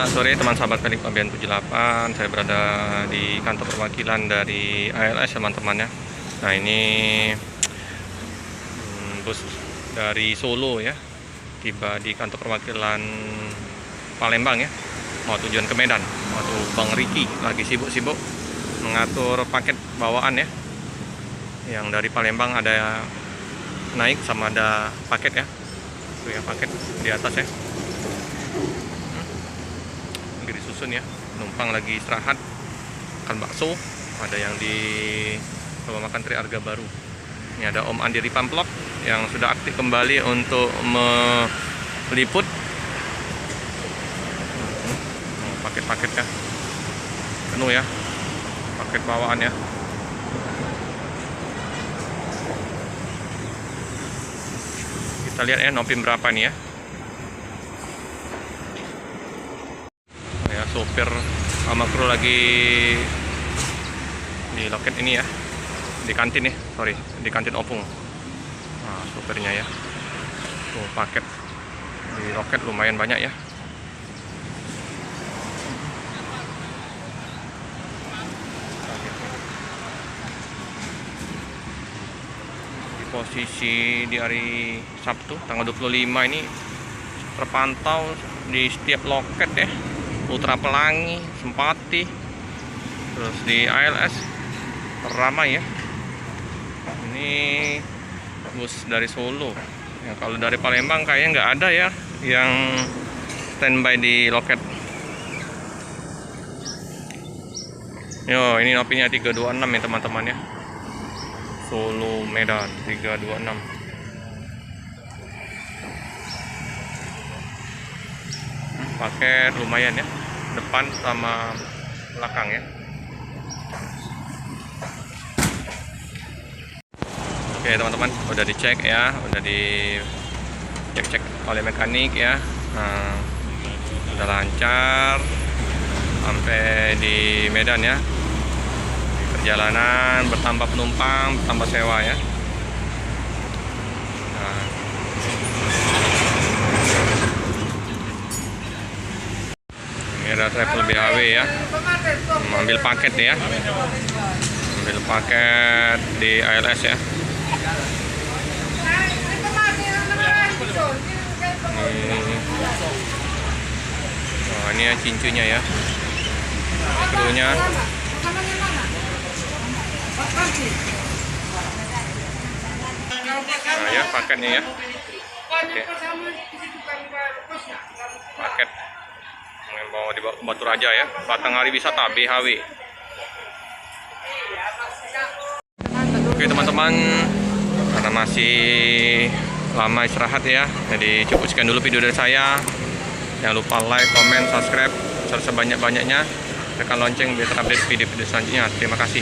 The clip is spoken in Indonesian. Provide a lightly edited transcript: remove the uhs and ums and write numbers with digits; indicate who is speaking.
Speaker 1: Sore teman sahabat Pelik Pembian 78, saya berada di kantor perwakilan dari ALS teman-teman ya. Nah ini bus dari Solo ya, tiba di kantor perwakilan Palembang ya, mau tujuan ke Medan. Waktu Bang Riki lagi sibuk-sibuk mengatur paket bawaan ya, yang dari Palembang ada naik sama ada paket ya, tuh ya paket di atas ya, disusun ya, penumpang lagi istirahat makan bakso, ada yang di rumah makan Tri Arga Baru. Ini ada Om Andi Pamplok yang sudah aktif kembali untuk meliput paket-paket ya, penuh ya paket bawaan ya. Kita lihat ya Nopim berapa nih ya. Ya, sopir sama kru lagi di loket ini ya, di kantin nih, sorry, di kantin Opung. Nah, sopirnya ya, tuh paket di loket lumayan banyak ya. Di posisi di hari Sabtu tanggal 25 ini terpantau di setiap loket ya, Putra Pelangi, Sempati, terus di ALS ramai ya. Ini bus dari Solo ya, kalau dari Palembang kayaknya nggak ada ya yang standby di loket. Yo, ini nopinya 326 ya teman-teman ya, Solo Medan 326. Paket lumayan ya, depan sama belakang ya. Oke teman-teman, udah dicek ya, udah dicek oleh mekanik ya. Nah, udah lancar sampai di Medan ya. Perjalanan bertambah penumpang, bertambah sewa ya. Nah, ini ada travel BHW ya, mengambil paket ya, ambil paket di ALS ya. Ini ya cincunya ya, krunya. Nah ya paketnya ya. Oke. Paket yang bawa dibawa ke Batu Raja ya, Batanghari Wisata BHW. Oke teman-teman, karena masih lama istirahat ya, jadi cukup sekian dulu video dari saya. Jangan lupa like, comment, subscribe, share sebanyak-banyaknya, tekan lonceng biar terupdate video-video selanjutnya. Terima kasih.